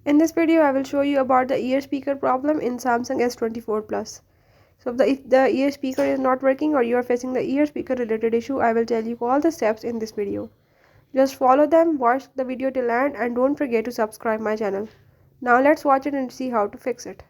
In this video, I will show you about the ear speaker problem in Samsung S24 Plus. So if the ear speaker is not working or you are facing the ear speaker related issue, I will tell you all the steps in this video. Just follow them, watch the video till end and don't forget to subscribe my channel. Now let's watch it and see how to fix it.